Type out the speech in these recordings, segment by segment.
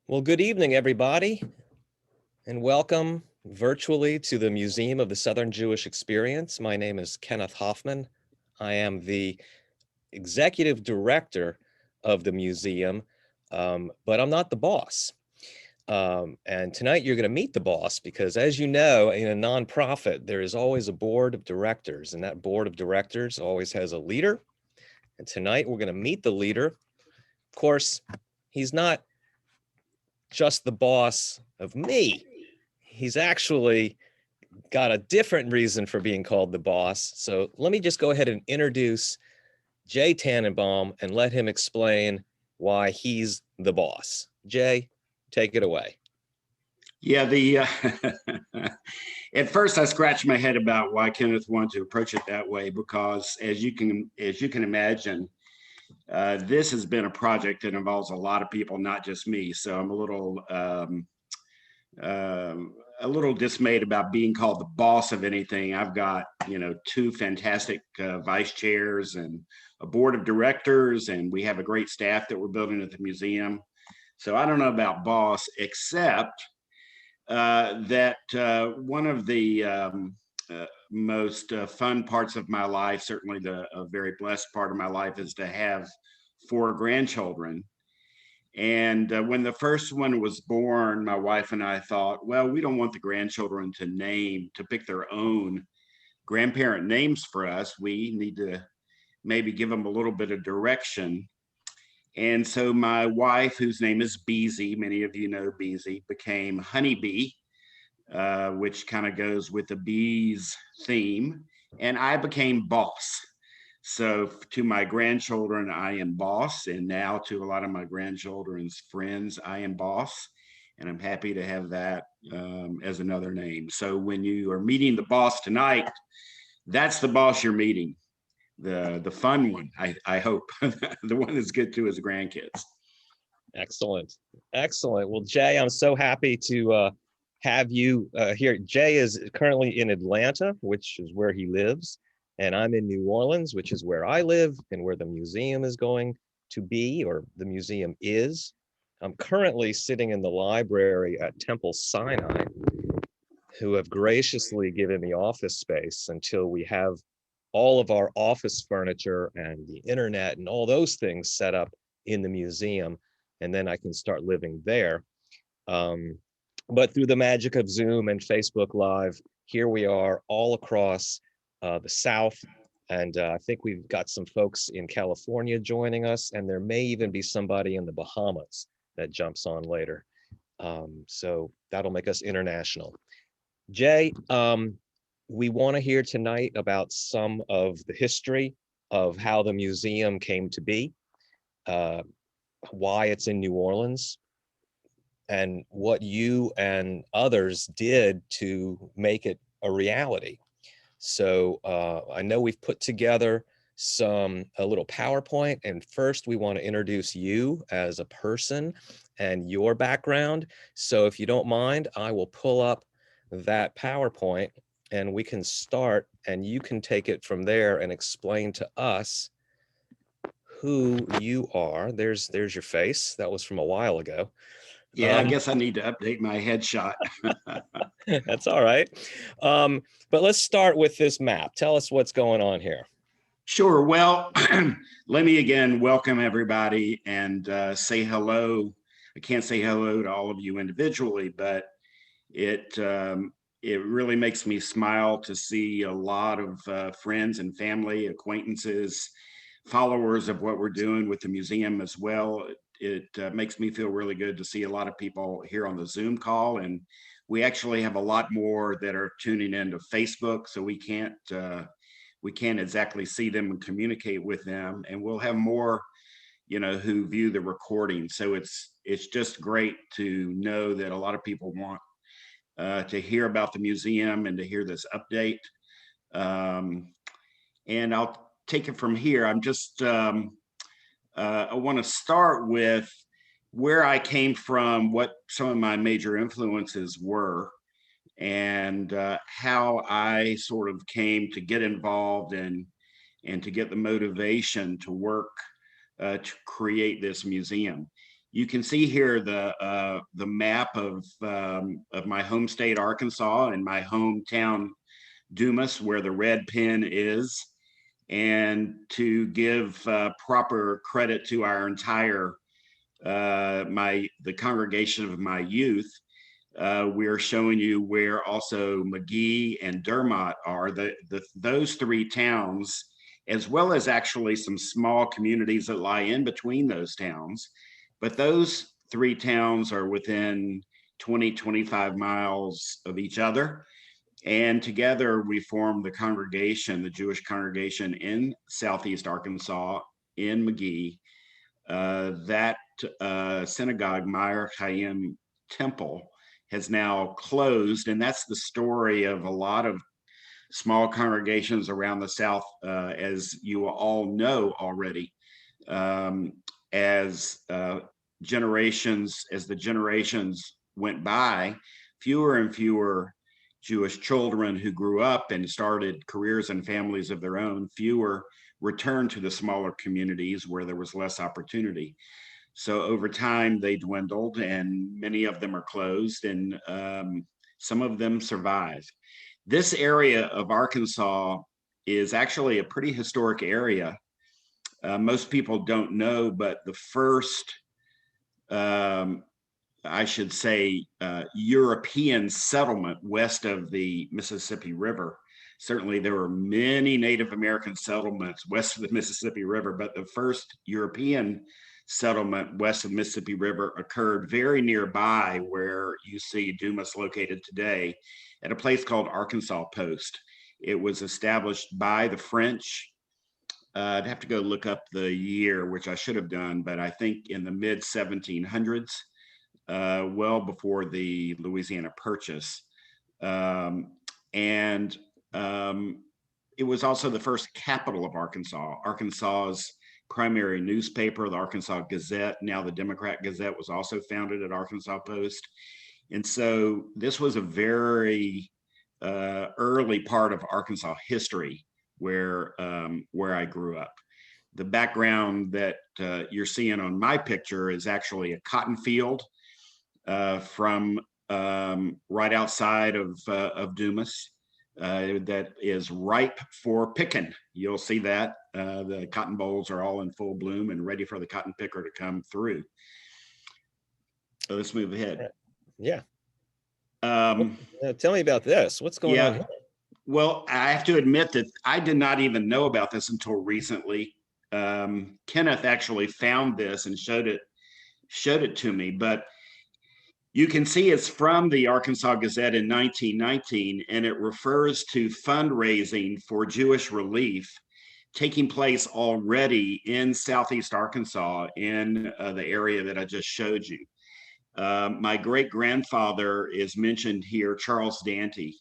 Well, good evening, everybody, and welcome virtually to the Museum of the Southern Jewish Experience. My name is Kenneth Hoffman. I am the executive director of the museum, but I'm not the boss. And tonight you're going to meet the boss because, as you know, in a nonprofit, there is always a board of directors, and that board of directors always has a leader. And tonight we're going to meet the leader. Of course, he's not just the boss of me. He's actually got a different reason for being called the boss. So let me just go ahead and introduce Jay Tanenbaum and let him explain why he's the boss. Jay, take it away. Yeah, at first I scratched my head about why Kenneth wanted to approach it that way, because as you can imagine, this has been a project that involves a lot of people, not just me. So I'm a little dismayed about being called the boss of anything. I've got, two fantastic vice chairs and a board of directors, and we have a great staff that we're building at the museum. So I don't know about boss, except that one of the most fun parts of my life, certainly a very blessed part of my life, is to have 4 grandchildren. And when the first one was born, my wife and I thought, well, we don't want the grandchildren to pick their own grandparent names for us. We need to maybe give them a little bit of direction. And so my wife, whose name is Beezy, many of you know Beezy, became Honeybee, which kind of goes with the bees theme. And I became Boss. So to my grandchildren, I am Boss. And now to a lot of my grandchildren's friends, I am Boss. And I'm happy to have that as another name. So when you are meeting the boss tonight, that's the boss you're meeting. The fun one, I hope, the one that's good to his grandkids. Excellent. Excellent. Well, Jay, I'm so happy to have you here. Jay is currently in Atlanta, which is where he lives, and I'm in New Orleans, which is where I live and where the museum is going to be, or the museum is. I'm currently sitting in the library at Temple Sinai, who have graciously given me office space until we have all of our office furniture and the internet and all those things set up in the museum, and then I can start living there. But through the magic of Zoom and Facebook Live, here we are all across the South. And I think we've got some folks in California joining us, and there may even be somebody in the Bahamas that jumps on later. So that'll make us international. Jay, we want to hear tonight about some of the history of how the museum came to be, why it's in New Orleans, and what you and others did to make it a reality. So I know we've put together a little PowerPoint, and first we want to introduce you as a person and your background. So if you don't mind, I will pull up that PowerPoint and we can start, and you can take it from there and explain to us who you are. There's your face. That was from a while ago. Yeah, I guess I need to update my headshot. That's all right. But let's start with this map. Tell us what's going on here. Sure. Well, let me again welcome everybody and say hello. I can't say hello to all of you individually, but it really makes me smile to see a lot of friends and family, acquaintances, followers of what we're doing with the museum as well. It makes me feel really good to see a lot of people here on the Zoom call, and we actually have a lot more that are tuning into Facebook, so we can't exactly see them and communicate with them, and we'll have more, who view the recording. So it's just great to know that a lot of people want to hear about the museum and to hear this update. And I'll take it from here. I want to start with where I came from, what some of my major influences were, and how I sort of came to get involved and to get the motivation to work to create this museum. You can see here the map of my home state, Arkansas, and my hometown, Dumas, where the red pin is. And to give proper credit to our entire the congregation of my youth, we're showing you where also McGee and Dermott are. Those three towns, as well as actually some small communities that lie in between those towns. But those three towns are within 20, 25 miles of each other. And together we form the congregation, the Jewish congregation in Southeast Arkansas, in McGee. That synagogue, Meir Chaim Temple, has now closed. And that's the story of a lot of small congregations around the South, as you all know already. As the generations went by, fewer and fewer Jewish children who grew up and started careers and families of their own, fewer returned to the smaller communities where there was less opportunity. So over time, they dwindled, and many of them are closed, and some of them survive. This area of Arkansas is actually a pretty historic area. Most people don't know, but the first, I should say, European settlement west of the Mississippi River. Certainly there were many Native American settlements west of the Mississippi River, but the first European settlement west of the Mississippi River occurred very nearby where you see Dumas located today, at a place called Arkansas Post. It was established by the French. I'd have to go look up the year, which I should have done, but I think in the mid 1700s. Well before the Louisiana Purchase. It was also the first capital of Arkansas. Arkansas's primary newspaper, the Arkansas Gazette, now the Democrat Gazette, was also founded at Arkansas Post. And so this was a very early part of Arkansas history where I grew up. The background that you're seeing on my picture is actually a cotton field from right outside of Dumas that is ripe for picking. You'll see that the cotton bolls are all in full bloom and ready for the cotton picker to come through. So let's move ahead. Yeah. Tell me about this. What's going on here? Well, I have to admit that I did not even know about this until recently. Kenneth actually found this and showed it to me, but you can see it's from the Arkansas Gazette in 1919, and it refers to fundraising for Jewish relief taking place already in Southeast Arkansas in the area that I just showed you. My great-grandfather is mentioned here, Charles Dante.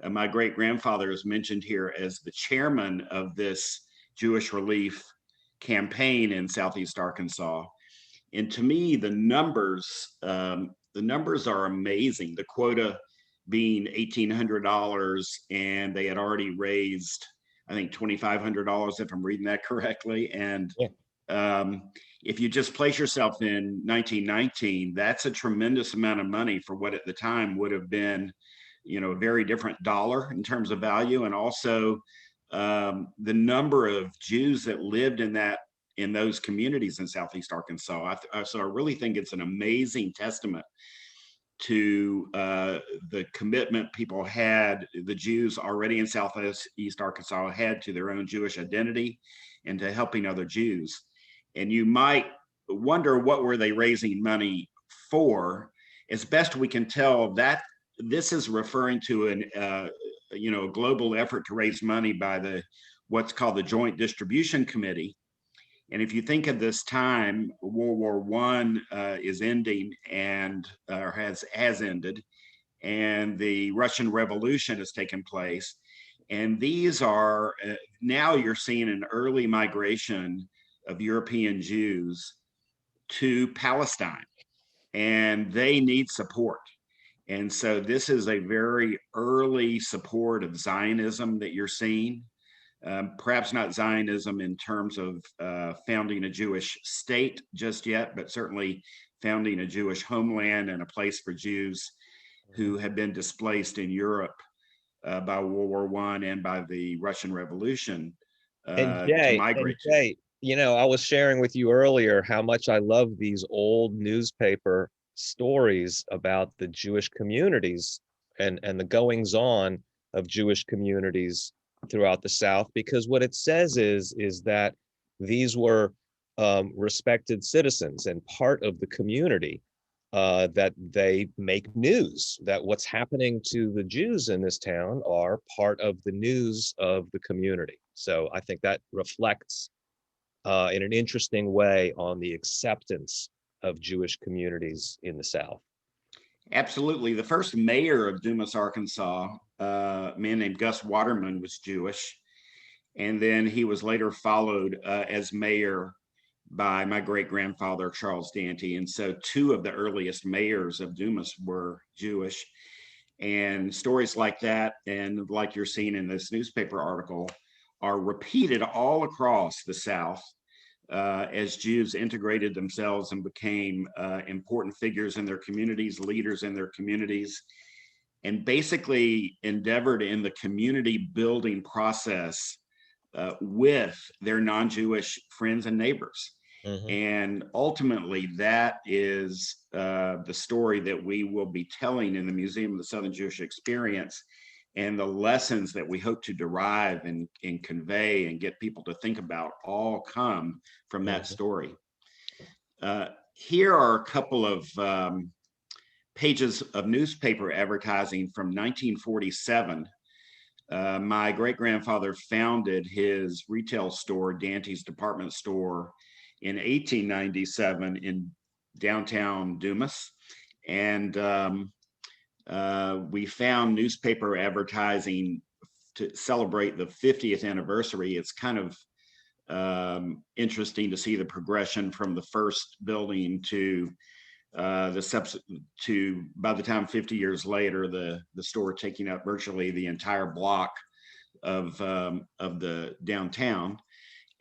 My great-grandfather is mentioned here as the chairman of this Jewish relief campaign in Southeast Arkansas. And to me, the numbers are amazing. The quota being $1,800, and they had already raised, I think, $2,500, if I'm reading that correctly. And if you just place yourself in 1919, that's a tremendous amount of money for what at the time would have been, a very different dollar in terms of value, and also the number of Jews that lived in those communities in Southeast Arkansas. So I really think it's an amazing testament to the commitment people had, the Jews already in Southeast Arkansas had to their own Jewish identity and to helping other Jews. And you might wonder, what were they raising money for? As best we can tell, that this is referring to a global effort to raise money by what's called the Joint Distribution Committee. And if you think of this time, World War I is ending or has ended, and the Russian Revolution has taken place. And these are, now you're seeing an early migration of European Jews to Palestine, and they need support. And so this is a very early support of Zionism that you're seeing. Perhaps not Zionism in terms of founding a Jewish state just yet, but certainly founding a Jewish homeland and a place for Jews who had been displaced in Europe by World War I and by the Russian Revolution to migrate to. Jay, you know, I was sharing with you earlier how much I love these old newspaper stories about the Jewish communities and the goings on of Jewish communities throughout the South, because what it says is that these were respected citizens and part of the community, that they make news, that what's happening to the Jews in this town are part of the news of the community. So I think that reflects in an interesting way on the acceptance of Jewish communities in the South. Absolutely. The first mayor of Dumas, Arkansas, a man named Gus Waterman, was Jewish. And then he was later followed as mayor by my great-grandfather, Charles Dante. And so two of the earliest mayors of Dumas were Jewish. And stories like that, and like you're seeing in this newspaper article, are repeated all across the South as Jews integrated themselves and became important figures in their communities, leaders in their communities, and basically endeavored in the community building process with their non-Jewish friends and neighbors. Mm-hmm. And ultimately, that is the story that we will be telling in the Museum of the Southern Jewish Experience, and the lessons that we hope to derive and convey and get people to think about all come from that story. Here are a couple of pages of newspaper advertising from 1947. My great-grandfather founded his retail store, Dante's Department Store, in 1897 in downtown Dumas. And we found newspaper advertising to celebrate the 50th anniversary. It's kind of interesting to see the progression from the first building to by the time 50 years later, the store taking up virtually the entire block of the downtown.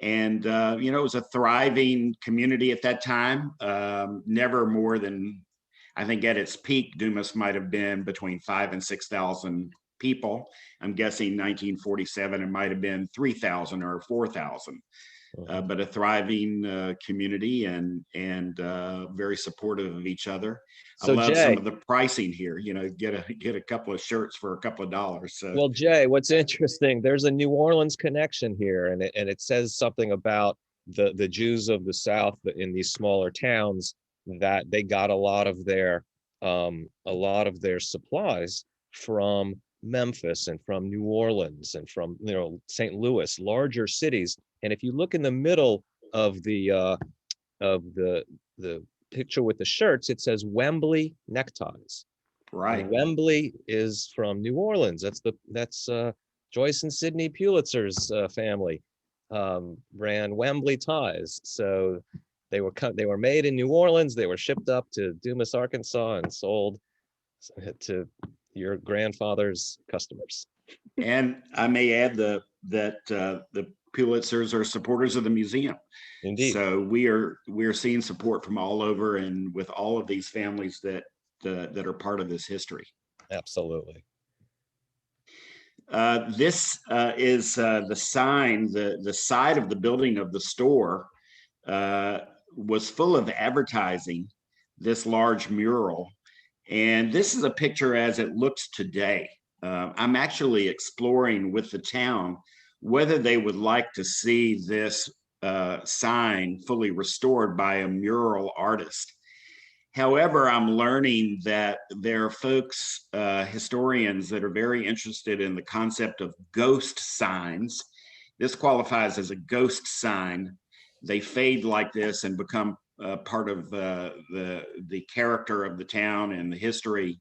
And, you know, it was a thriving community at that time, never more than, I think at its peak, Dumas might have been between 5,000 and 6,000 people. I'm guessing 1947, it might have been 3,000 or 4,000. But a thriving community and very supportive of each other. So I love Jay, some of the pricing here. You know, get a couple of shirts for a couple of dollars. So. Well, Jay, what's interesting? There's a New Orleans connection here, and it says something about the Jews of the South in these smaller towns, that they got a lot of their supplies from Memphis and from New Orleans and from, you know, St. Louis, larger cities. And if you look in the middle of the picture with the shirts, it says Wembley neckties. Right. And Wembley is from New Orleans. That's Joyce and Sidney Pulitzer's family ran Wembley ties. So they were made in New Orleans. They were shipped up to Dumas, Arkansas, and sold to your grandfather's customers. And I may add that the Pulitzers are supporters of the museum. Indeed. So we are seeing support from all over, and with all of these families that are part of this history. Absolutely. This is the sign. The side of the building of the store was full of advertising. This large mural, and this is a picture as it looks today. I'm actually exploring with the town whether they would like to see this sign fully restored by a mural artist. However, I'm learning that there are folks, historians, that are very interested in the concept of ghost signs. This qualifies as a ghost sign. They fade like this and become part of the character of the town and the history.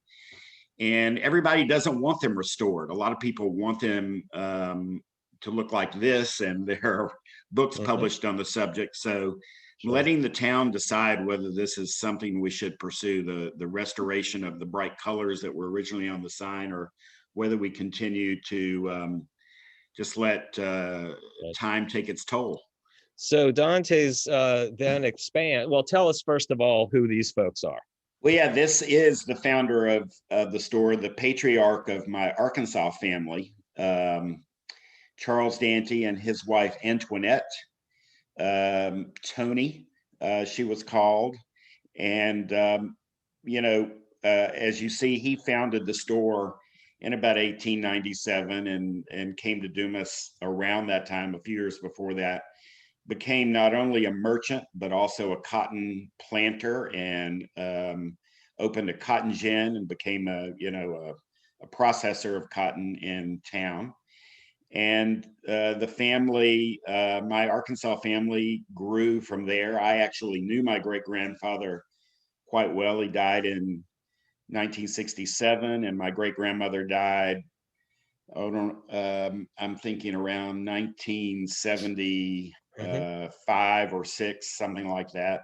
And everybody doesn't want them restored. A lot of people want them to look like this, and there are books published on the subject. So letting the town decide whether this is something we should pursue, the restoration of the bright colors that were originally on the sign, or whether we continue to just let Right. time take its toll. So Dante's then expand. Well, tell us first of all who these folks are. Well, yeah, this is the founder of the store, the patriarch of my Arkansas family, Charles Dante, and his wife Antoinette, Tony, she was called. And, as you see, he founded the store in about 1897 and came to Dumas around that time, a few years before that, became not only a merchant, but also a cotton planter, and opened a cotton gin and became a processor of cotton in town. And the family, my Arkansas family, grew from there. I actually knew my great grandfather quite well. He died in 1967, and my great grandmother died. I'm thinking around 1975 or six, something like that.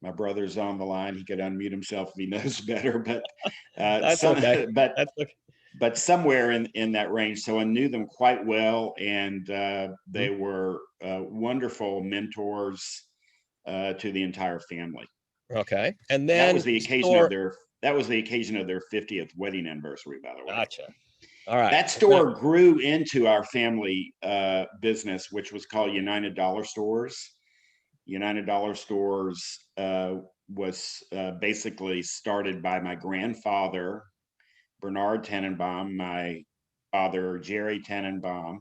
My brother's on the line. He could unmute himself if he knows better, but That's okay. That's okay. but somewhere in that range. So I knew them quite well, and they were wonderful mentors to the entire family. Okay. And That then was the occasion of their 50th wedding anniversary, by the way. Gotcha. All right. That store grew into our family business, which was called United Dollar Stores. United Dollar Stores was basically started by my grandfather, Bernard Tannenbaum, my father, Jerry Tanenbaum,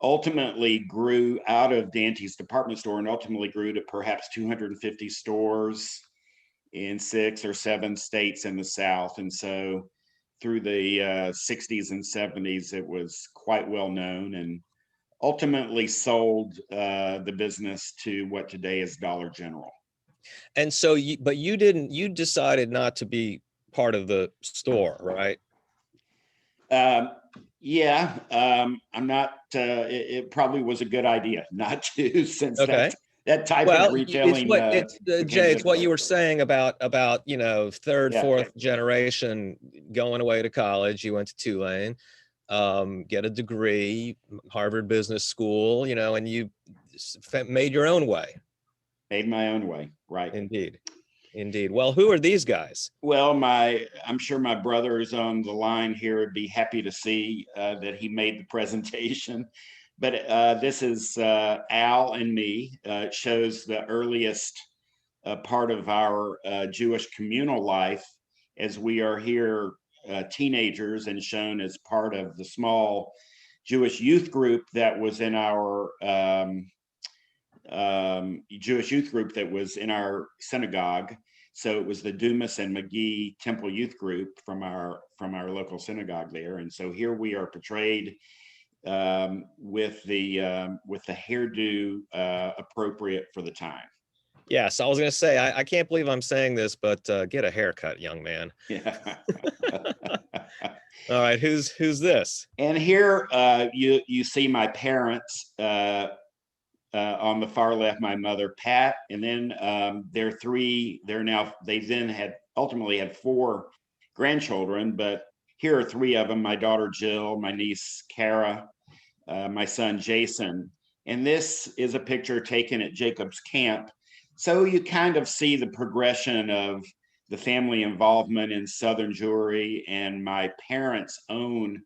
ultimately grew out of Dante's department store and ultimately grew to perhaps 250 stores in 6 or 7 states in the South. And so through the 60s and 70s, it was quite well known, and ultimately sold the business to what today is Dollar General. And so you decided not to be part of the store, right? Yeah, I'm not, it probably was a good idea not to, since Okay. that type of retailing. Jay, it's what you were saying about third, Yeah. fourth generation going away to college. You went to Tulane, get a degree, Harvard Business School, and you made your own way. Made my own way, right? Indeed. Well, who are these guys? Well, I'm sure my brother is on the line here. Would be happy to see that he made the presentation. But this is Al and me. It shows the earliest part of our Jewish communal life, as we are here teenagers and shown as part of the small Jewish youth group that was in our Jewish youth group that was in our synagogue. So it was the Dumas and McGee Temple Youth Group from our local synagogue there. And so here we are portrayed with the hairdo appropriate for the time. Yes, I was going to say, I can't believe I'm saying this, but get a haircut, young man. Yeah. All right, who's this? And here you see my parents on the far left, my mother, Pat, and then they then had ultimately had 4 grandchildren, but here are 3 of them: my daughter Jill, my niece Kara, my son Jason. And this is a picture taken at Jacob's Camp. So you kind of see the progression of the family involvement in Southern Jewry and my parents' own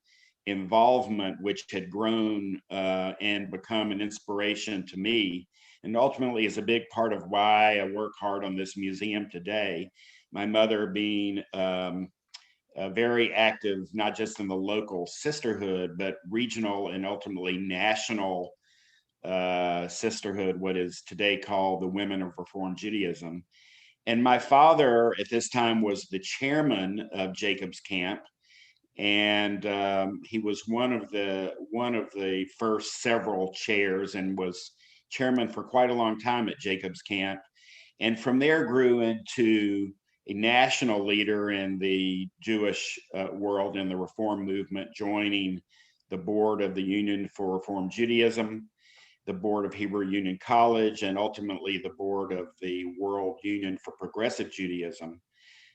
involvement, which had grown and become an inspiration to me, and ultimately is a big part of why I work hard on this museum today. My mother being very active, not just in the local sisterhood, but regional and ultimately national sisterhood, what is today called the Women of Reform Judaism. And my father at this time was the chairman of Jacob's Camp, and he was one of the first several chairs, and was chairman for quite a long time at Jacob's Camp, and from there grew into a national leader in the Jewish world in the Reform movement, joining the board of the Union for Reform Judaism, the board of Hebrew Union College, and ultimately the board of the World Union for Progressive Judaism.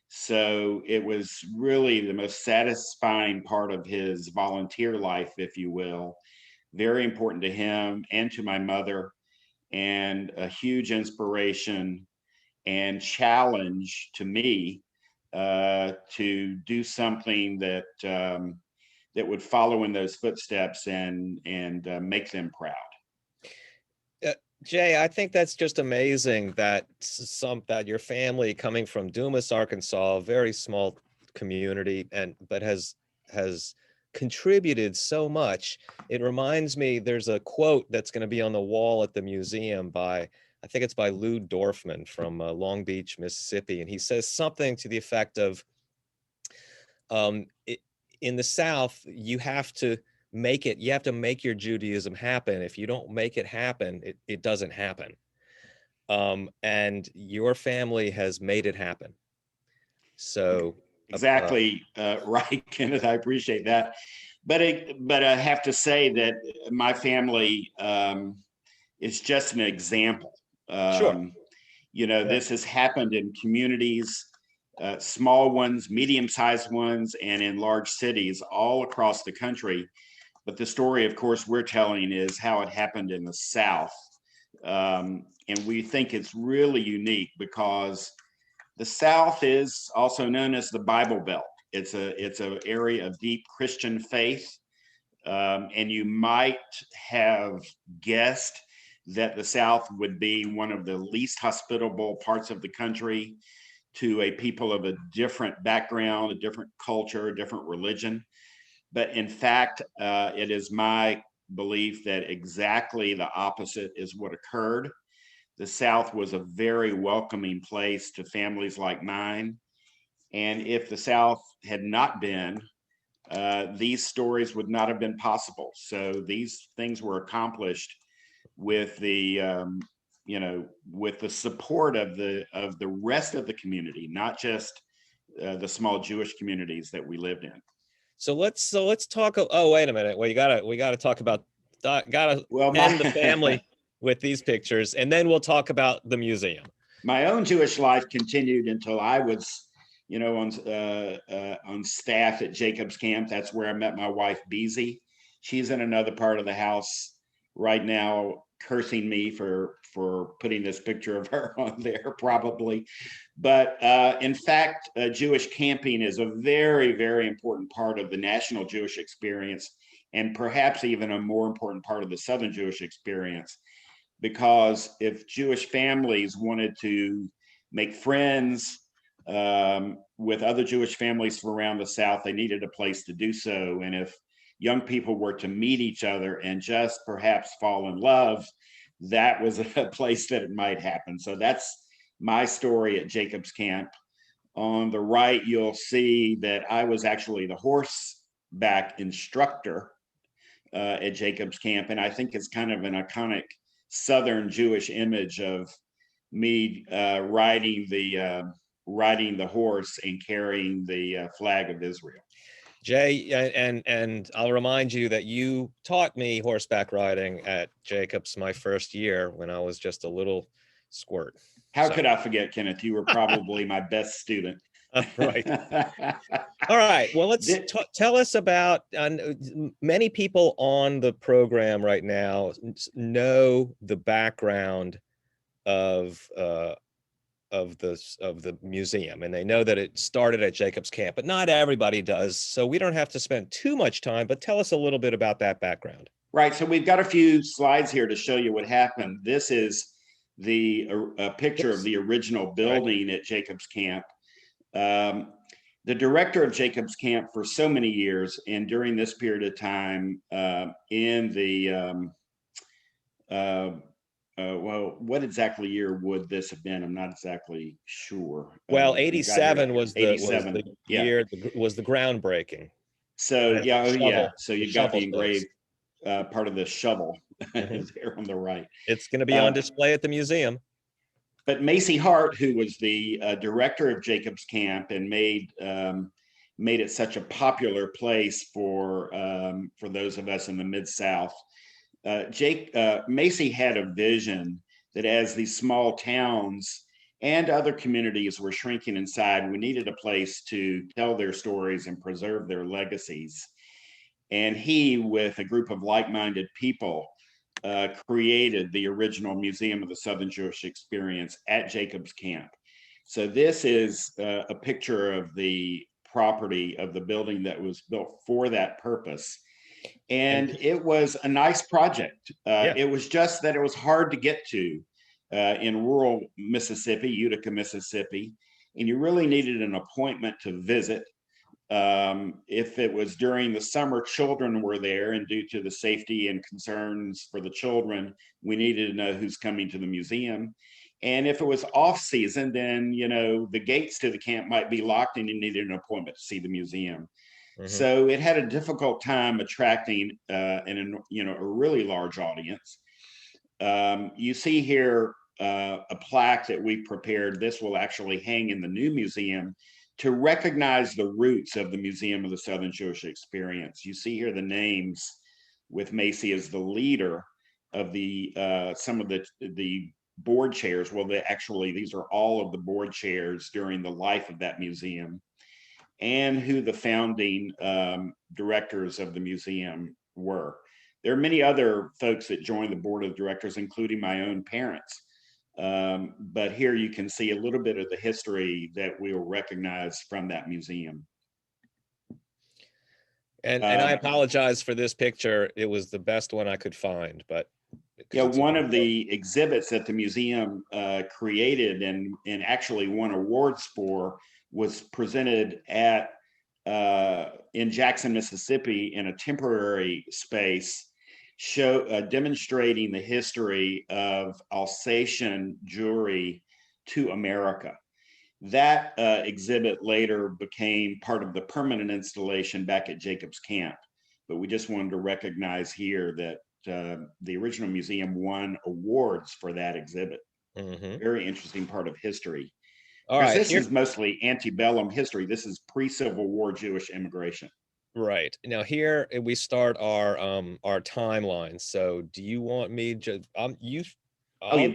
So it was really the most satisfying part of his volunteer life, if you will, very important to him and to my mother, and a huge inspiration and challenge to me to do something that that would follow in those footsteps and make them proud. Jay, I think that's just amazing that that your family, coming from Dumas, Arkansas, a very small community, but has contributed so much. It reminds me, there's a quote that's going to be on the wall at the museum by, I think it's by Lou Dorfman from Long Beach, Mississippi, and he says something to the effect of, in the South, you have to make your Judaism happen. If you don't make it happen, it doesn't happen. And your family has made it happen. So exactly right, Kenneth. I appreciate that. But I have to say that my family is just an example. Sure. You know, this has happened in communities, small ones, medium-sized ones, and in large cities all across the country. But the story, of course, we're telling is how it happened in the South. And we think it's really unique because the South is also known as the Bible Belt. It's an area of deep Christian faith. And you might have guessed that the South would be one of the least hospitable parts of the country to a people of a different background, a different culture, a different religion. But in fact, it is my belief that exactly the opposite is what occurred. The South was a very welcoming place to families like mine. And if the South had not been, these stories would not have been possible. So these things were accomplished with the with the support of the rest of the community, not just the small Jewish communities that we lived in. So let's talk. Oh, wait a minute. Well, we gotta talk about, gotta end the family with these pictures, and then we'll talk about the museum. My own Jewish life continued until I was, on staff at Jacob's Camp. That's where I met my wife, Beezy. She's in another part of the house right now, cursing me for putting this picture of her on there, probably. But in fact, Jewish camping is a very, very important part of the national Jewish experience, and perhaps even a more important part of the Southern Jewish experience. Because if Jewish families wanted to make friends with other Jewish families from around the South, they needed a place to do so. And if young people were to meet each other and just perhaps fall in love, that was a place that it might happen. So that's my story at Jacob's Camp. On the right, you'll see that I was actually the horseback instructor at Jacob's Camp. And I think it's kind of an iconic Southern Jewish image of me riding the horse and carrying the flag of Israel. Jay, and I'll remind you that you taught me horseback riding at Jacobs my first year when I was just a little squirt. How could I forget, Kenneth? You were probably my best student. Right. All right. Well, let's tell us about. Many people on the program right now know the background of the museum, and they know that it started at Jacob's Camp, but not everybody does. So we don't have to spend too much time, but tell us a little bit about that background. Right. So we've got a few slides here to show you what happened. This is the picture of the original building at Jacob's Camp. The director of Jacob's Camp for so many years, and during this period of time, in the well, what exactly year would this have been? I'm not exactly sure. Well, 87 was the 87 year, was the groundbreaking. So yeah, so you've got the engraved part of the shovel there on the right. It's going to be on display at the museum. But Macy Hart, who was the director of Jacob's Camp and made it such a popular place for those of us in the Mid-South, Macy had a vision that as these small towns and other communities were shrinking inside, we needed a place to tell their stories and preserve their legacies. And he, with a group of like-minded people, created the original Museum of the Southern Jewish Experience at Jacobs Camp. So this is a picture of the property of the building that was built for that purpose. And it was a nice project. Yeah. It was just that it was hard to get to in rural Mississippi, Utica, Mississippi, and you really needed an appointment to visit. If it was during the summer, children were there, and due to the safety and concerns for the children, we needed to know who's coming to the museum. And if it was off season, then, you know, the gates to the camp might be locked and you needed an appointment to see the museum. So it had a difficult time attracting a really large audience. You see here a plaque that we prepared. This will actually hang in the new museum to recognize the roots of the Museum of the Southern Jewish Experience. You see here the names with Macy as the leader of the some of the board chairs. Well, these are all of the board chairs during the life of that museum, and who the founding directors of the museum were. There are many other folks that joined the board of directors, including my own parents. But here you can see a little bit of the history that we will recognize from that museum. And I apologize for this picture. It was the best one I could find, but yeah, one of the exhibits that the museum created and actually won awards for was presented at in Jackson, Mississippi, in a temporary space, demonstrating the history of Alsatian Jewry to America. That exhibit later became part of the permanent installation back at Jacobs Camp. But we just wanted to recognize here that the original museum won awards for that exhibit. Very interesting part of history. All right, this is mostly antebellum history. This is pre-Civil War Jewish immigration. Right. Now here we start our timeline. So do you want me to you've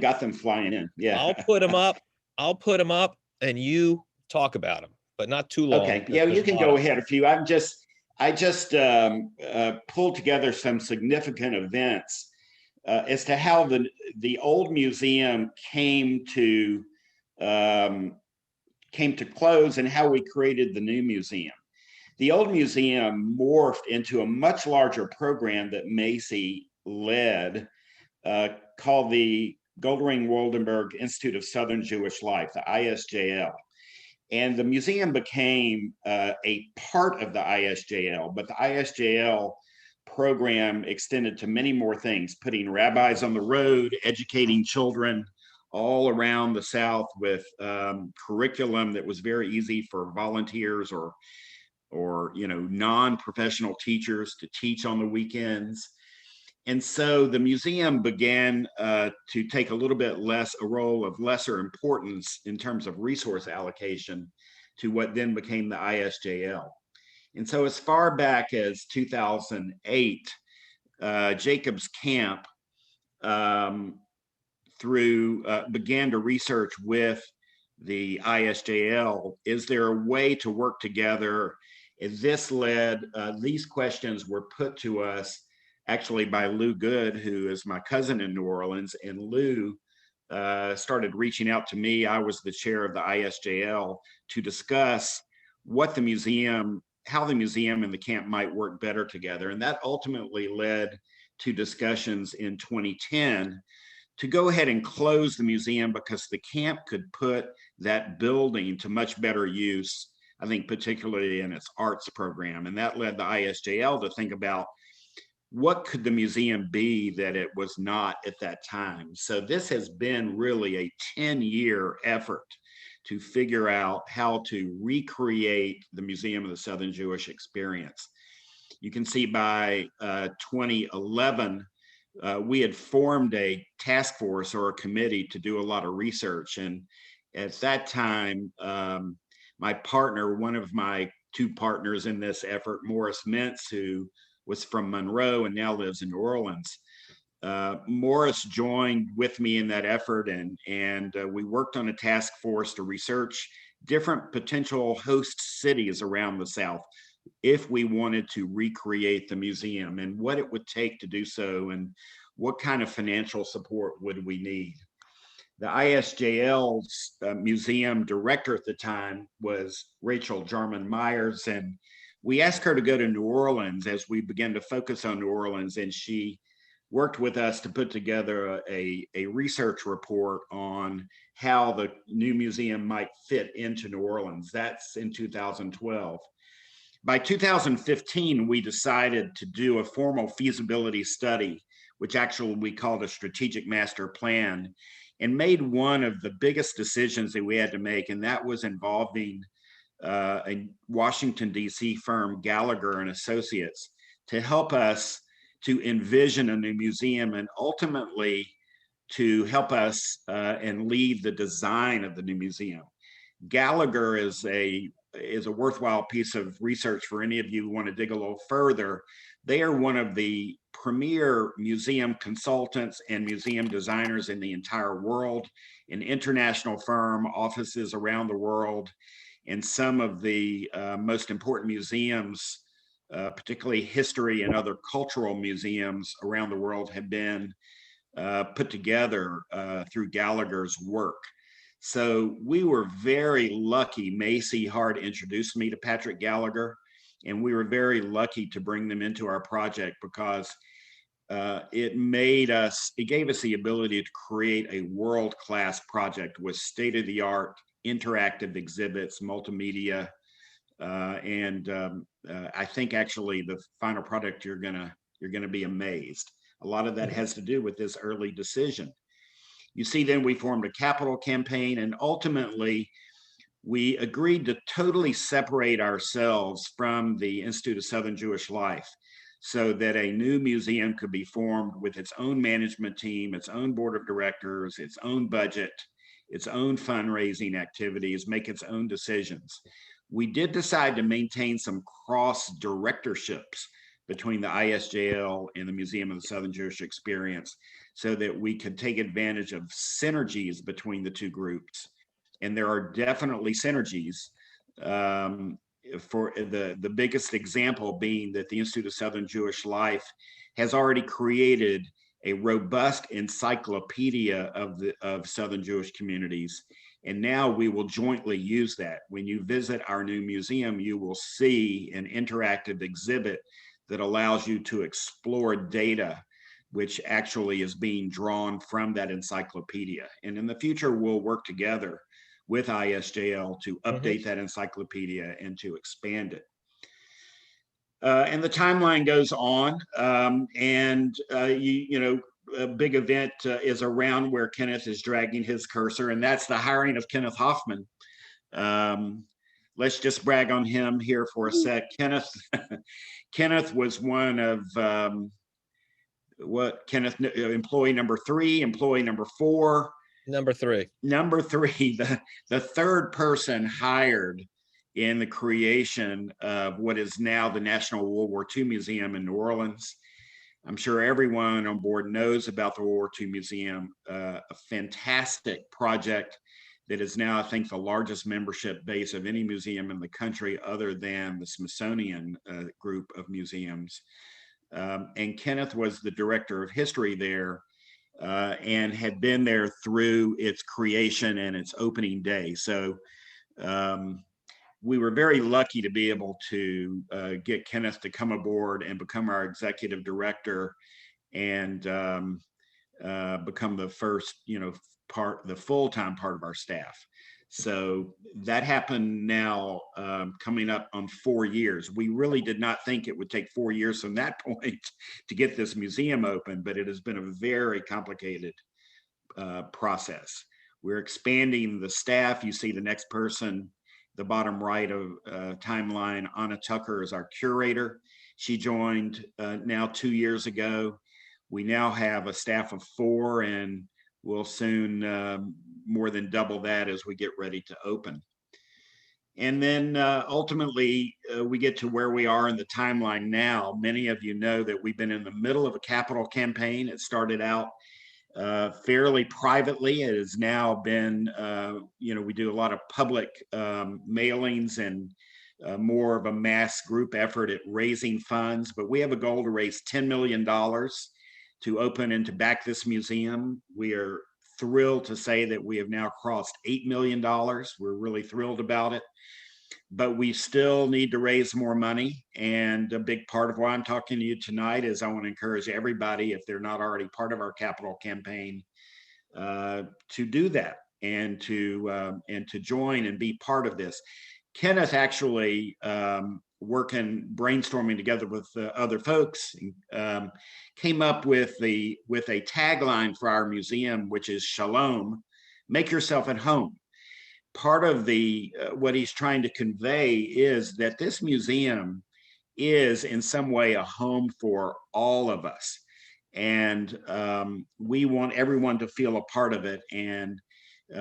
got them flying in. Yeah. I'll put them up. And you talk about them, but not too long. Okay. Yeah, you can go ahead a few. I just pulled together some significant events as to how the old museum came to close and how we created the new museum. The old museum morphed into a much larger program that Macy led called the Goldring-Woldenberg Institute of Southern Jewish Life, the ISJL. And the museum became a part of the ISJL, but the ISJL program extended to many more things, putting rabbis on the road, educating children all around the South with curriculum that was very easy for volunteers or non-professional teachers to teach on the weekends. And so the museum began to take a little bit a role of lesser importance in terms of resource allocation to what then became the ISJL. And so as far back as 2008, Jacobs Camp began to research with the ISJL, is there a way to work together? This led, these questions were put to us actually by Lou Good, who is my cousin in New Orleans, and Lou started reaching out to me. I was the chair of the ISJL to discuss how the museum and the camp might work better together. And that ultimately led to discussions in 2010 to go ahead and close the museum because the camp could put that building to much better use, I think particularly in its arts program. And that led the ISJL to think about what could the museum be that it was not at that time. So this has been really a 10-year effort to figure out how to recreate the Museum of the Southern Jewish Experience. You can see by 2011, we had formed a task force or a committee to do a lot of research. And at that time, my partner, one of my two partners in this effort, Morris Mintz, who was from Monroe and now lives in New Orleans, Morris joined with me in that effort, and we worked on a task force to research different potential host cities around the South, if we wanted to recreate the museum and what it would take to do so and what kind of financial support would we need. The ISJL's museum director at the time was Rachel Jarman Myers, and we asked her to go to New Orleans as we began to focus on New Orleans, and she worked with us to put together a research report on how the new museum might fit into New Orleans. That's in 2012. By 2015, we decided to do a formal feasibility study, which actually we called a strategic master plan, and made one of the biggest decisions that we had to make, and that was involving a Washington, D.C. firm, Gallagher and Associates, to help us to envision a new museum and ultimately to help us and lead the design of the new museum. Gallagher is a worthwhile piece of research for any of you who want to dig a little further. They are one of the premier museum consultants and museum designers in the entire world, an international firm, offices around the world, and some of the most important museums, particularly history and other cultural museums around the world, have been put together through Gallagher's work. So we were very lucky. Macy Hart introduced me to Patrick Gallagher, and we were very lucky to bring them into our project because it gave us the ability to create a world-class project with state-of-the-art interactive exhibits, multimedia, and I think actually the final product you're gonna be amazed. A lot of that has to do with this early decision. You see, then we formed a capital campaign, and ultimately we agreed to totally separate ourselves from the Institute of Southern Jewish Life so that a new museum could be formed with its own management team, its own board of directors, its own budget, its own fundraising activities, make its own decisions. We did decide to maintain some cross directorships between the ISJL and the Museum of the Southern Jewish Experience so that we could take advantage of synergies between the two groups. And there are definitely synergies. For the biggest example being that the Institute of Southern Jewish Life has already created a robust encyclopedia of Southern Jewish communities. And now we will jointly use that. When you visit our new museum, you will see an interactive exhibit that allows you to explore data which actually is being drawn from that encyclopedia. And in the future, we'll work together with ISJL to update that encyclopedia and to expand it. And the timeline goes on, a big event is around where Kenneth is dragging his cursor, and that's the hiring of Kenneth Hoffman. Let's just brag on him here for a sec. Kenneth was one of employee number 3, employee number 4. Number 3. Number 3, the third person hired in the creation of what is now the National World War II Museum in New Orleans. I'm sure everyone on board knows about the World War II Museum, a fantastic project that is now, I think, the largest membership base of any museum in the country other than the Smithsonian group of museums. And Kenneth was the director of history there and had been there through its creation and its opening day. So we were very lucky to be able to get Kenneth to come aboard and become our executive director and become the first, the full-time part of our staff. So that happened now coming up on 4 years. We really did not think it would take 4 years from that point to get this museum open, but it has been a very complicated process. We're expanding the staff. You see the next person, the bottom right of timeline, Anna Tucker is our curator. She joined now 2 years ago. We now have a staff of 4 and we'll soon more than double that as we get ready to open. And then ultimately, we get to where we are in the timeline now. Many of you know that we've been in the middle of a capital campaign. It started out fairly privately. It has now been, we do a lot of public mailings and more of a mass group effort at raising funds, but we have a goal to raise $10 million to open and to back this museum. We are thrilled to say that we have now crossed $8 million. We're really thrilled about it, but we still need to raise more money. And a big part of why I'm talking to you tonight is I want to encourage everybody, if they're not already part of our capital campaign, to do that and to join and be part of this. Kenneth actually working, brainstorming together with other folks, came up with a tagline for our museum, which is Shalom, make yourself at home. Part of what he's trying to convey is that this museum is in some way a home for all of us. And we want everyone to feel a part of it. And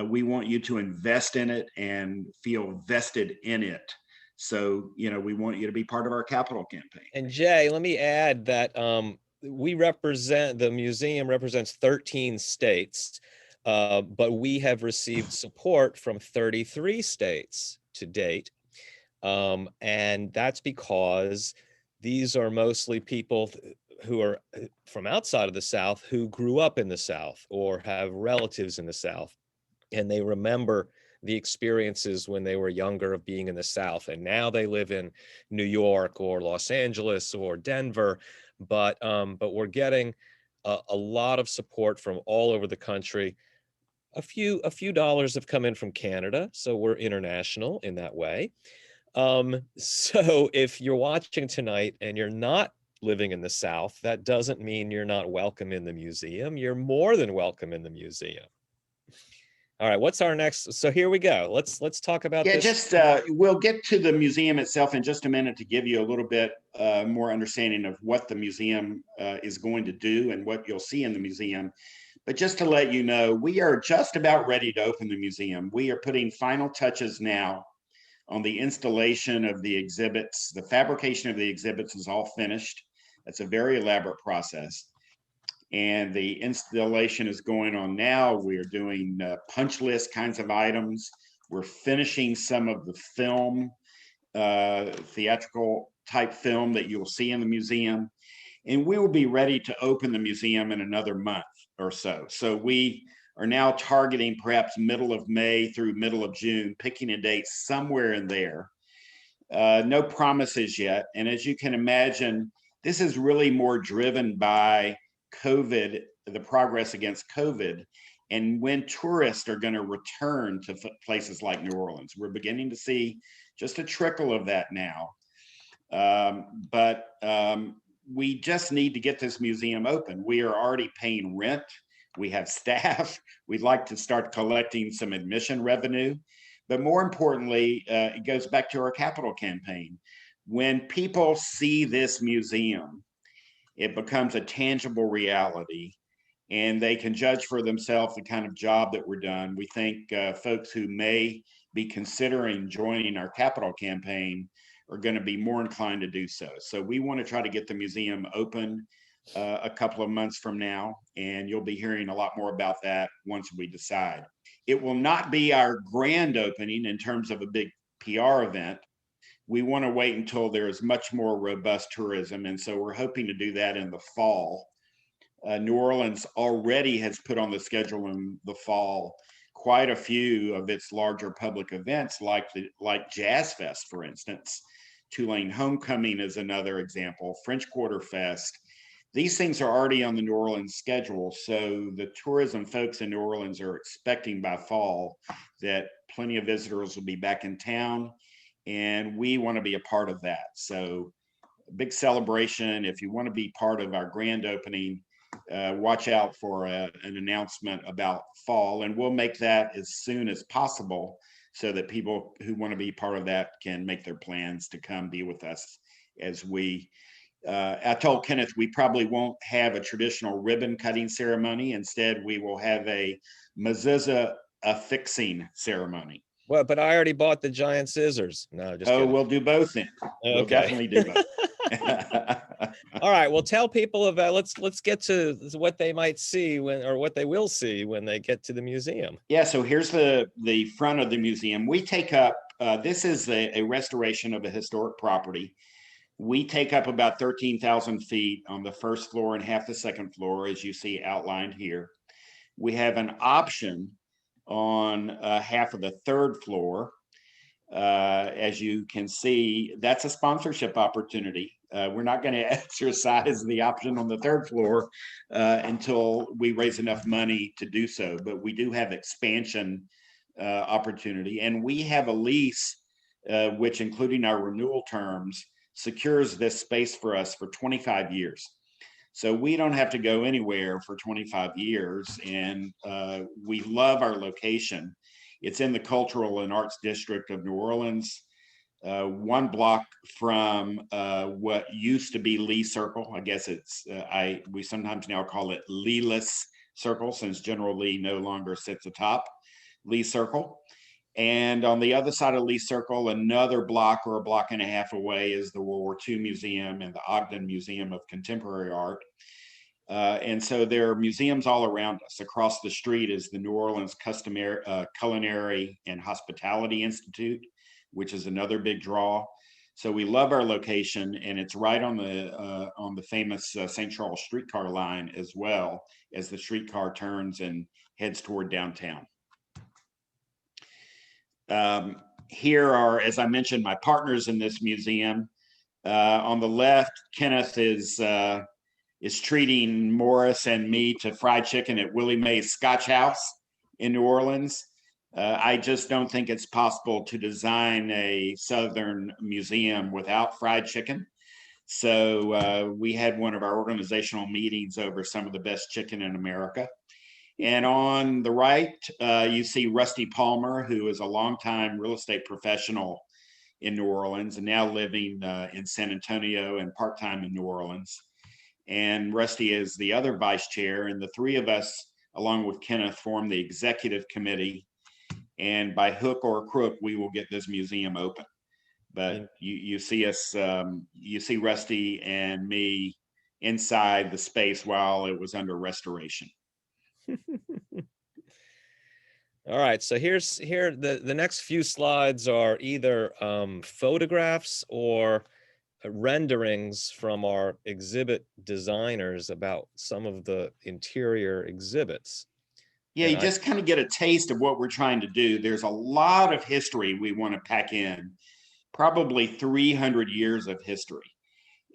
we want you to invest in it and feel vested in it. So, we want you to be part of our capital campaign. And Jay, let me add that the museum represents 13 states, but we have received support from 33 states to date. And that's because these are mostly people who are from outside of the South who grew up in the South or have relatives in the South. And they remember the experiences when they were younger of being in the South. And now they live in New York or Los Angeles or Denver. But we're getting a lot of support from all over the country. A few dollars have come in from Canada, so we're international in that way. So if you're watching tonight and you're not living in the South, that doesn't mean you're not welcome in the museum. You're more than welcome in the museum. All right, what's our next? So here we go. Let's talk about this. We'll get to the museum itself in just a minute to give you a little bit more understanding of what the museum is going to do and what you'll see in the museum. But just to let you know, we are just about ready to open the museum. We are putting final touches now on the installation of the exhibits. The fabrication of the exhibits is all finished. That's a very elaborate process. And the installation is going on now. We are doing punch list kinds of items. We're finishing some of the film, theatrical type film that you'll see in the museum. And we will be ready to open the museum in another month or so. So we are now targeting perhaps middle of May through middle of June, picking a date somewhere in there. No promises yet. And as you can imagine, this is really more driven by COVID, the progress against COVID, and when tourists are going to return to places like New Orleans. We're beginning to see just a trickle of that now. But we just need to get this museum open. We are already paying rent. We have staff. We'd like to start collecting some admission revenue. But more importantly, it goes back to our capital campaign. When people see this museum, it becomes a tangible reality, and they can judge for themselves the kind of job that we're done. We think folks who may be considering joining our capital campaign are going to be more inclined to do so. So we want to try to get the museum open a couple of months from now, and you'll be hearing a lot more about that once we decide. It will not be our grand opening in terms of a big PR event. We want to wait until there is much more robust tourism, and so we're hoping to do that in the fall. New Orleans already has put on the schedule in the fall quite a few of its larger public events, like Jazz Fest, for instance. Tulane Homecoming is another example, French Quarter Fest. These things are already on the New Orleans schedule, so the tourism folks in New Orleans are expecting by fall that plenty of visitors will be back in town, and we want to be a part of that. So a big celebration. If you want to be part of our grand opening, watch out for an announcement about fall, and we'll make that as soon as possible so that people who want to be part of that can make their plans to come be with us as we I told Kenneth we probably won't have a traditional ribbon cutting ceremony. Instead, we will have a mezuzah affixing ceremony. Well, but I already bought the giant scissors. No, just kidding. We'll do both then. Okay. We'll definitely do both. All right. Well, tell people about, let's get to what they might see or what they will see when they get to the museum. Yeah. So here's the front of the museum. We take up this is a restoration of a historic property. We take up about 13,000 feet on the first floor and half the second floor, as you see outlined here. We have an option on half of the third floor. As you can see, that's a sponsorship opportunity. We're not going to exercise the option on the third floor until we raise enough money to do so, but we do have expansion opportunity, and we have a lease which, including our renewal terms, secures this space for us for 25 years. So we don't have to go anywhere for 25 years, and we love our location. It's in the Cultural and Arts District of New Orleans, 1 block from what used to be Lee Circle. I guess it's, we sometimes now call it Lee-less Circle, since General Lee no longer sits atop Lee Circle. And on the other side of Lee Circle, another block or a block and a half away is the World War II Museum and the Ogden Museum of Contemporary Art. And so there are museums all around us. Across the street is the New Orleans Culinary and Hospitality Institute, which is another big draw. So we love our location, and it's right on the famous St. Charles streetcar line, as well as the streetcar turns and heads toward downtown. Here are, as I mentioned, my partners in this museum. On the left, Kenneth is treating Morris and me to fried chicken at Willie Mae's Scotch House in New Orleans. I just don't think it's possible to design a Southern museum without fried chicken. So we had one of our organizational meetings over some of the best chicken in America. And on the right, you see Rusty Palmer, who is a longtime real estate professional in New Orleans and now living in San Antonio and part-time in New Orleans. And Rusty is the other vice chair, and the three of us, along with Kenneth, form the executive committee. And by hook or crook, we will get this museum open. But you see us, you see Rusty and me inside the space while it was under restoration. All right, so here the next few slides are either photographs or renderings from our exhibit designers about some of the interior exhibits. Yeah, you just kind of get a taste of what we're trying to do. There's a lot of history we want to pack in, probably 300 years of history.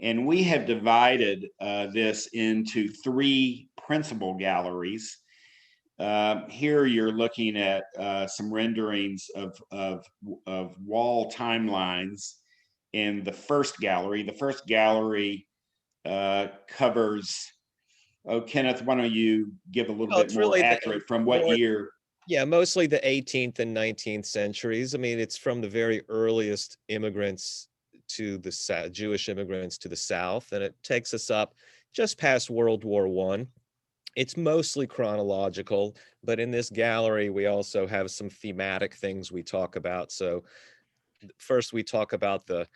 And we have divided this into 3 principal galleries. Here you're looking at some renderings of wall timelines in the first gallery. The first gallery covers, oh, Kenneth, why don't you give a little bit more really accurate from what year? Yeah, mostly the 18th and 19th centuries. I mean, it's from the very earliest immigrants to the South, Jewish immigrants to the South, and it takes us up just past World War I. It's mostly chronological, but in this gallery, we also have some thematic things we talk about. So first we talk about the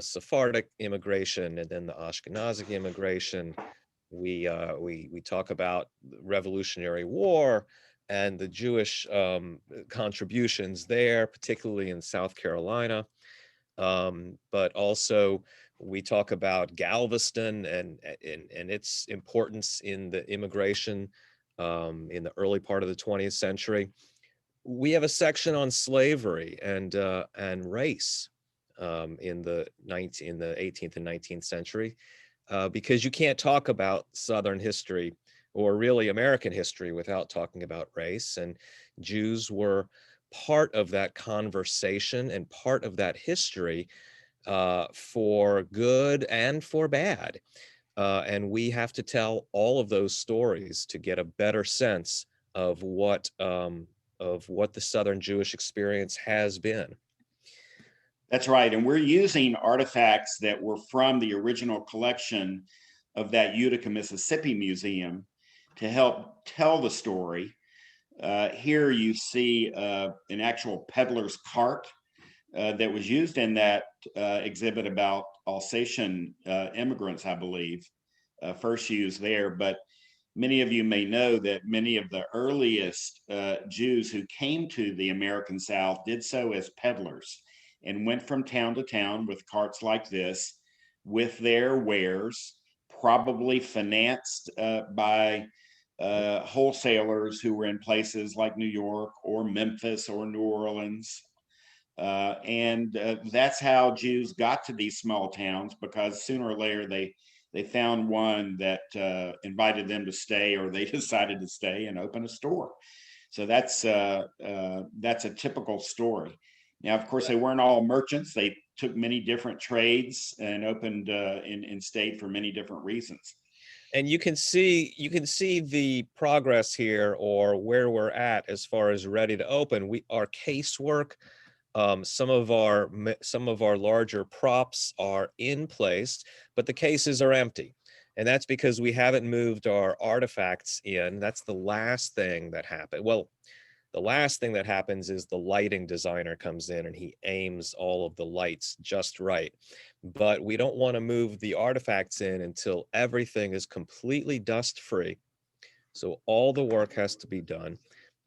Sephardic immigration, and then the Ashkenazic immigration. We talk about the Revolutionary War and the Jewish contributions there, particularly in South Carolina. But also we talk about Galveston and its importance in the immigration in the early part of the 20th century. We have a section on slavery and race in the 18th and 19th century, because you can't talk about Southern history or really American history without talking about race. And Jews were part of that conversation and part of that history for good and for bad. And we have to tell all of those stories to get a better sense of what the Southern Jewish experience has been. That's right. And we're using artifacts that were from the original collection of that Utica, Mississippi museum to help tell the story. Here you see an actual peddler's cart that was used in that exhibit about Alsatian immigrants, I believe, first used there. But Many of you may know that many of the earliest Jews who came to the American South did so as peddlers and went from town to town with carts like this with their wares, probably financed by wholesalers who were in places like New York or Memphis or New Orleans. And that's how Jews got to these small towns, because sooner or later they found one that invited them to stay, or they decided to stay and open a store. So that's a typical story. Now, of course, they weren't all merchants. They took many different trades and opened and stayed for many different reasons. And you can see the progress here, or where we're at as far as ready to open. Our casework, some of our larger props are in place, but the cases are empty. And that's because we haven't moved our artifacts in. That's the last thing that happened. Well, the last thing that happens is the lighting designer comes in and he aims all of the lights just right. But we don't want to move the artifacts in until everything is completely dust free. So all the work has to be done.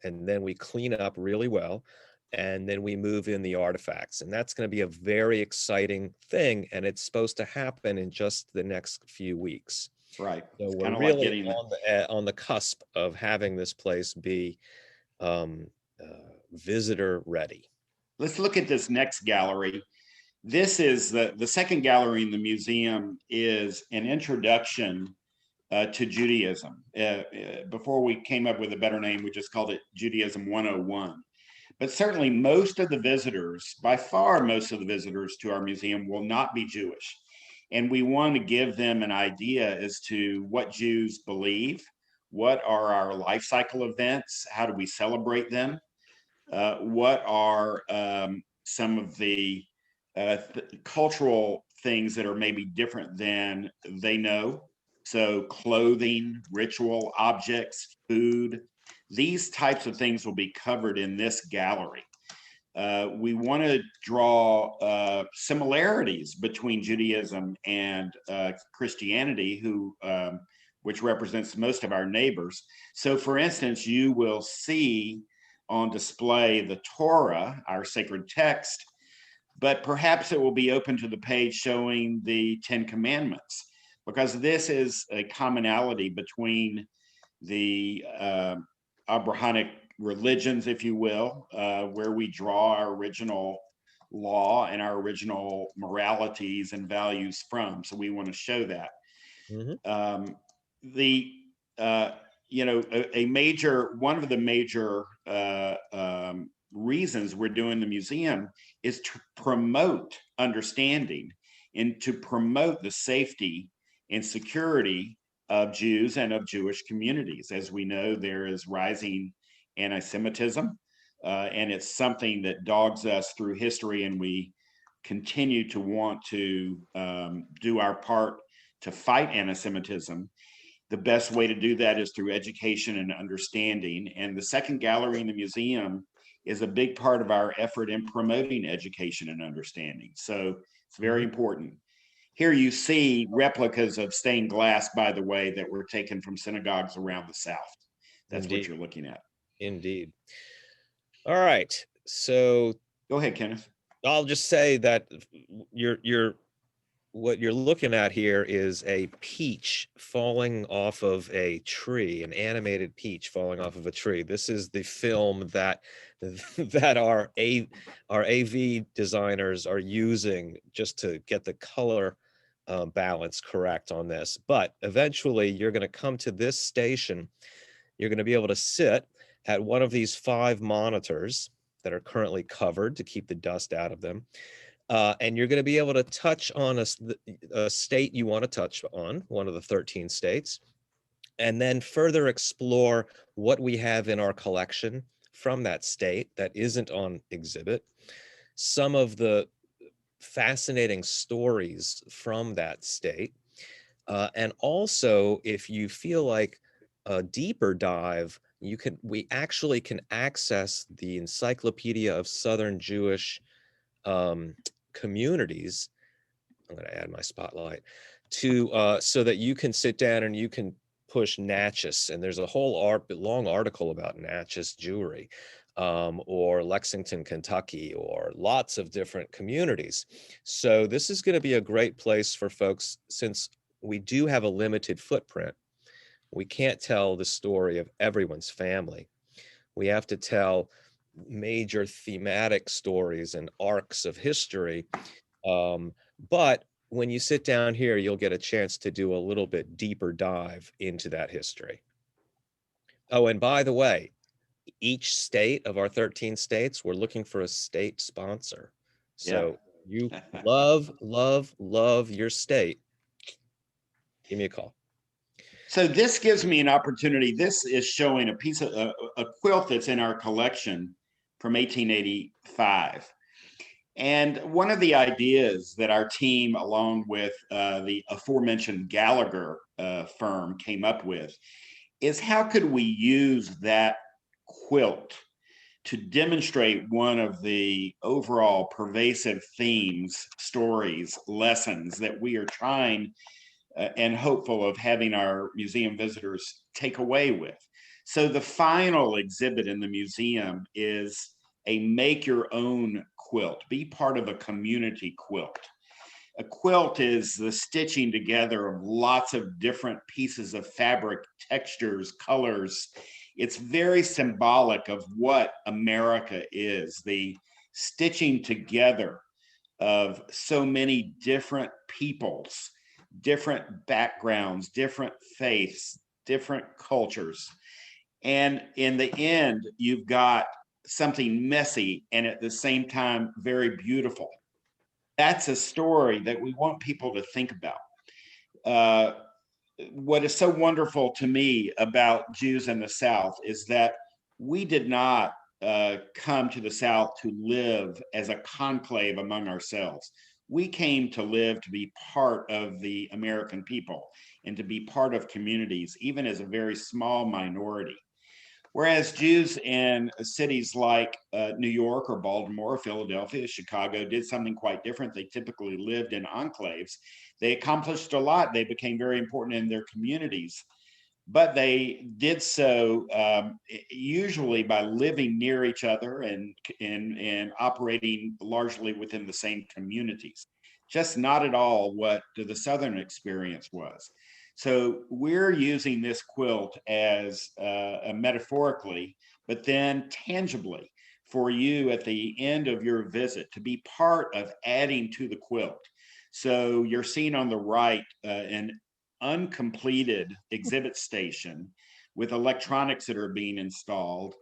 And then we clean up really well. And then we move in the artifacts. And that's going to be a very exciting thing. And it's supposed to happen in just the next few weeks. Right. So It's we're kind of like really getting on the cusp of having this place be visitor ready. Let's look at this next gallery. This is the second gallery in the museum, is an introduction to Judaism. Before we came up with a better name, we just called it Judaism 101. But certainly most of the visitors, by far most of the visitors to our museum, will not be Jewish. And we want to give them an idea as to what Jews believe, what are our life cycle events, how do we celebrate them, what are some of the cultural things that are maybe different than they know. So clothing, ritual objects, food, these types of things will be covered in this gallery. We want to draw similarities between Judaism and Christianity, which represents most of our neighbors. So for instance, you will see on display the Torah, our sacred text, but perhaps it will be open to the page showing the Ten Commandments, because this is a commonality between the Abrahamic religions, if you will, where we draw our original law and our original moralities and values from. So we want to show that. Mm-hmm. One of the major reasons we're doing the museum is to promote understanding and to promote the safety and security of Jews and of Jewish communities. As we know, there is rising anti-Semitism, and it's something that dogs us through history, and we continue to want to do our part to fight anti-Semitism. The best way to do that is through education and understanding. And the second gallery in the museum is a big part of our effort in promoting education and understanding. So it's very important. Here you see replicas of stained glass, by the way, that were taken from synagogues around the South. That's Indeed. What you're looking at. Indeed. All right. So go ahead, Kenneth. I'll just say that what you're looking at here is a peach falling off of a tree, an animated peach falling off of a tree. This is the film that our AV designers are using just to get the color balance correct on this. But eventually you're going to come to this station. You're going to be able to sit at one of these 5 monitors that are currently covered to keep the dust out of them. And you're going to be able to touch on a state you want to touch on, one of the 13 states, and then further explore what we have in our collection from that state that isn't on exhibit, some of the fascinating stories from that state. And also, if you feel like a deeper dive, we actually can access the Encyclopedia of Southern Jewish communities. I'm going to add my spotlight to so that you can sit down and you can push Natchez, and there's a whole long article about Natchez jewelry, or Lexington, Kentucky, or lots of different communities. So this is going to be a great place for folks, since we do have a limited footprint. We can't tell the story of everyone's family. We have to tell major thematic stories and arcs of history. But when you sit down here, you'll get a chance to do a little bit deeper dive into that history. Oh, and by the way, each state of our 13 states, we're looking for a state sponsor. So you love your state, give me a call. So this gives me an opportunity. This is showing a piece of a quilt that's in our collection from 1885. And one of the ideas that our team, along with the aforementioned Gallagher firm, came up with is how could we use that quilt to demonstrate one of the overall pervasive themes, stories, lessons that we are trying and hopeful of having our museum visitors take away with. So the final exhibit in the museum is a make your own quilt, be part of a community quilt. A quilt is the stitching together of lots of different pieces of fabric, textures, colors. It's very symbolic of what America is, the stitching together of so many different peoples, different backgrounds, different faiths, different cultures. And in the end, you've got something messy and at the same time, very beautiful. That's a story that we want people to think about. What is so wonderful to me about Jews in the South is that we did not come to the South to live as a conclave among ourselves. We came to live to be part of the American people and to be part of communities, even as a very small minority. Whereas Jews in cities like New York or Baltimore, or Philadelphia, Chicago did something quite different. They typically lived in enclaves. They accomplished a lot. They became very important in their communities, but they did so usually by living near each other and operating largely within the same communities. Just not at all what the Southern experience was. So we're using this quilt as metaphorically, but then tangibly for you at the end of your visit to be part of adding to the quilt. So you're seeing on the right an uncompleted exhibit station with electronics that are being installed.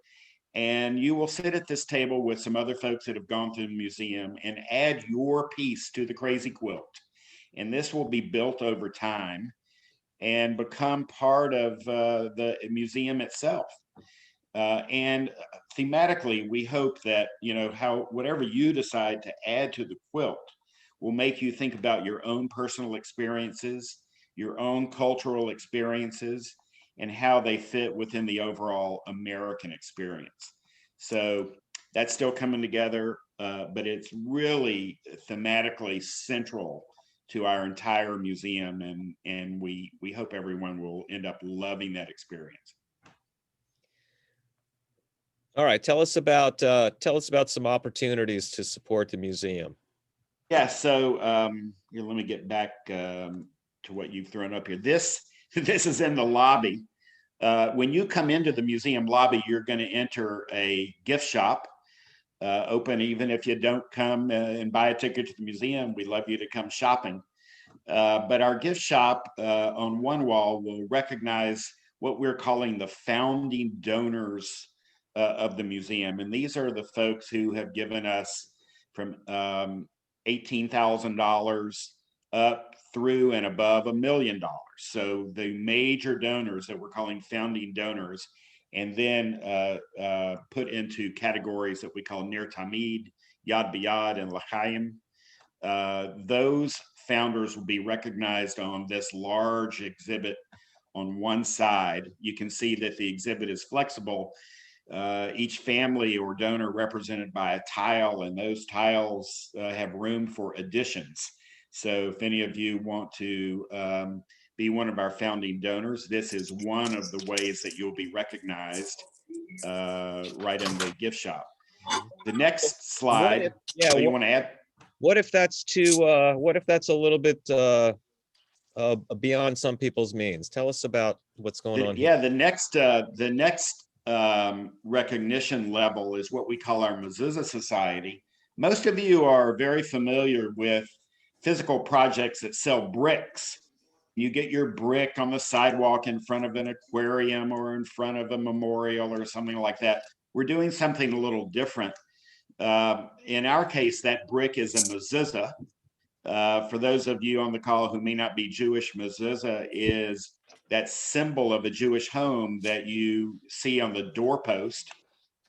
And you will sit at this table with some other folks that have gone through the museum and add your piece to the crazy quilt. And this will be built over time and become part of the museum itself. And thematically, we hope that, whatever you decide to add to the quilt will make you think about your own personal experiences, your own cultural experiences, and how they fit within the overall American experience. So that's still coming together, but it's really thematically central to our entire museum, and we hope everyone will end up loving that experience. All right, tell us about some opportunities to support the museum. Yeah, so here, let me get back to what you've thrown up here. This is in the lobby. When you come into the museum lobby, you're going to enter a gift shop, open even if you don't come and buy a ticket to the museum. We love you to come shopping. But our gift shop on one wall will recognize what we're calling the founding donors of the museum. And these are the folks who have given us from $18,000 up through and above $1 million. So the major donors that we're calling founding donors, and then put into categories that we call Ner Tamid, Yad B'Yad, and L'Chaim. Those founders will be recognized on this large exhibit on one side. You can see that the exhibit is flexible. Each family or donor represented by a tile, and those tiles have room for additions. So if any of you want to be one of our founding donors, this is one of the ways that you'll be recognized right in the gift shop. The next slide, you want to add? What if that's what if that's a little bit beyond some people's means? Tell us about what's going on here. Yeah, the next recognition level is what we call our Mezuzah Society. Most of you are very familiar with physical projects that sell bricks. You get your brick on the sidewalk in front of an aquarium or in front of a memorial or something like that. We're doing something a little different. In our case, that brick is a mezuzah. For those of you on the call who may not be Jewish, mezuzah is that symbol of a Jewish home that you see on the doorpost.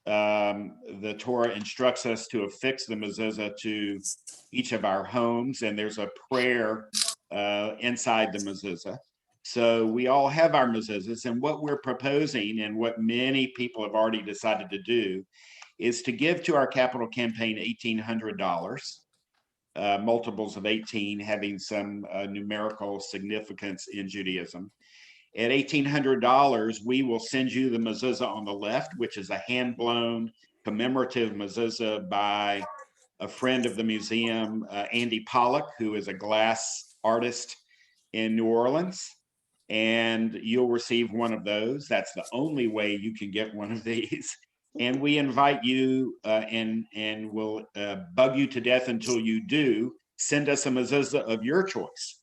The Torah instructs us to affix the mezuzah to each of our homes, and there's a prayer inside the mezuzah. So we all have our mezuzahs, and what we're proposing and what many people have already decided to do is to give to our capital campaign $1,800, multiples of 18 having some numerical significance in Judaism. At $1,800, we will send you the mezuzah on the left, which is a hand-blown commemorative mezuzah by a friend of the museum, Andy Pollock, who is a glass artist in New Orleans. And you'll receive one of those. That's the only way you can get one of these. And we invite you and we'll bug you to death until you do. Send us a mezuzah of your choice.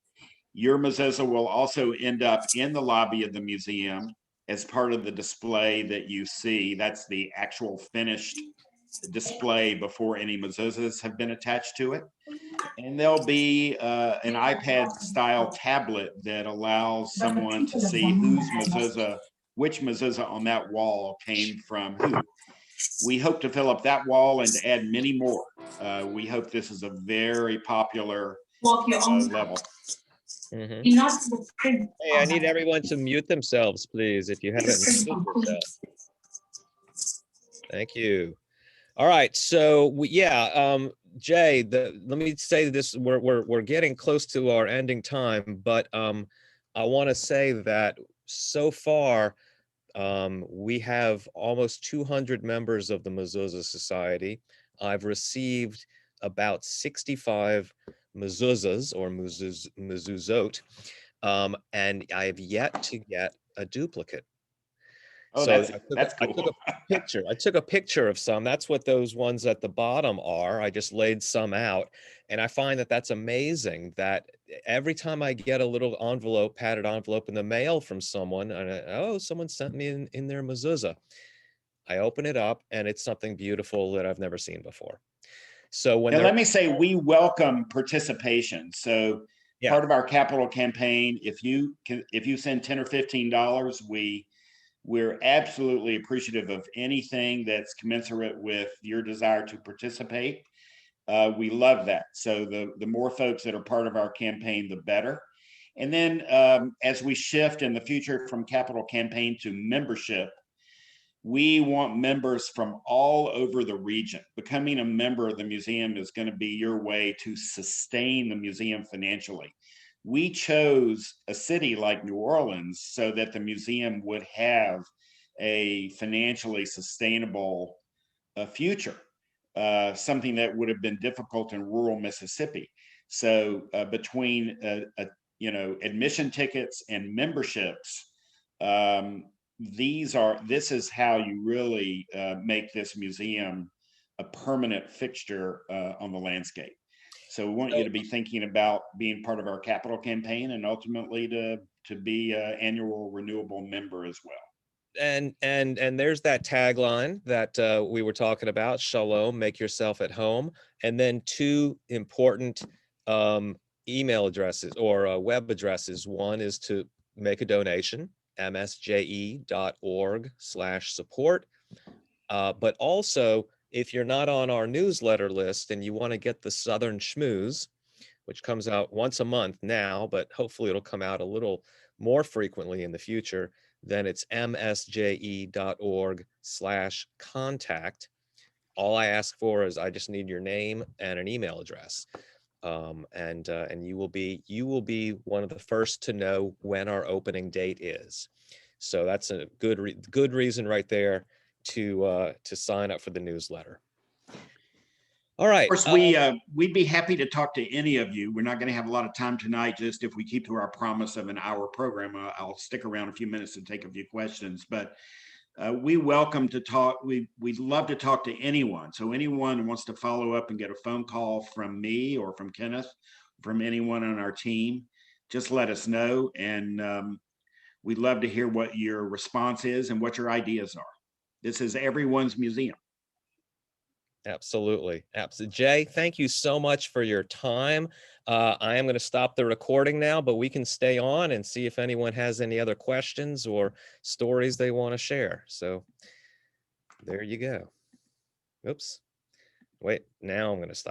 Your mezuzah will also end up in the lobby of the museum as part of the display that you see. That's the actual finished display before any mezuzahs have been attached to it. And there'll be an iPad-style tablet that allows someone to see whose mezuzah, which mezuzah on that wall came from who. We hope to fill up that wall and to add many more. We hope this is a very popular level. Hey, I need everyone to mute themselves, please, if you haven't muted yourself. Thank you. All right, so Jay, let me say this: we're getting close to our ending time, but I want to say that so far we have almost 200 members of the Mezuzah Society. I've received about 65 mezuzahs or mezuzot, and I have yet to get a duplicate. Oh, so that's cool. I took a picture of some. That's what those ones at the bottom are. I just laid some out, and I find that that's amazing that every time I get a little envelope, padded envelope in the mail from someone, and someone sent me in their mezuzah. I open it up, and it's something beautiful that I've never seen before. So let me say, we welcome participation. So part of our capital campaign, if you send $10 or $15, we're absolutely appreciative of anything that's commensurate with your desire to participate. We love that. So the more folks that are part of our campaign, the better. And then as we shift in the future from capital campaign to membership, we want members from all over the region. Becoming a member of the museum is going to be your way to sustain the museum financially. We chose a city like New Orleans so that the museum would have a financially sustainable future, something that would have been difficult in rural Mississippi. So between admission tickets and memberships, this is how you really make this museum a permanent fixture on the landscape. So we want you to be thinking about being part of our capital campaign and ultimately to be an annual renewable member as well. And there's that tagline that we were talking about: Shalom, make yourself at home. And then two important email addresses or web addresses. One is to make a donation, msje.org/support. But also, if you're not on our newsletter list and you want to get the Southern Schmooze, which comes out once a month now, but hopefully it'll come out a little more frequently in the future, then it's msje.org/contact. All I ask for is I just need your name and an email address. And you will be one of the first to know when our opening date is. So that's a good reason right there to sign up for the newsletter. All right. Of course, we'd be happy to talk to any of you. We're not going to have a lot of time tonight. Just if we keep to our promise of an hour program, I'll stick around a few minutes to take a few questions. But we welcome to talk. We'd love to talk to anyone. So anyone who wants to follow up and get a phone call from me or from Kenneth, from anyone on our team, just let us know. And we'd love to hear what your response is and what your ideas are. This is everyone's museum. Absolutely. Jay, thank you so much for your time. I am going to stop the recording now, but we can stay on and see if anyone has any other questions or stories they want to share. So there you go. Oops. Wait, now I'm going to stop.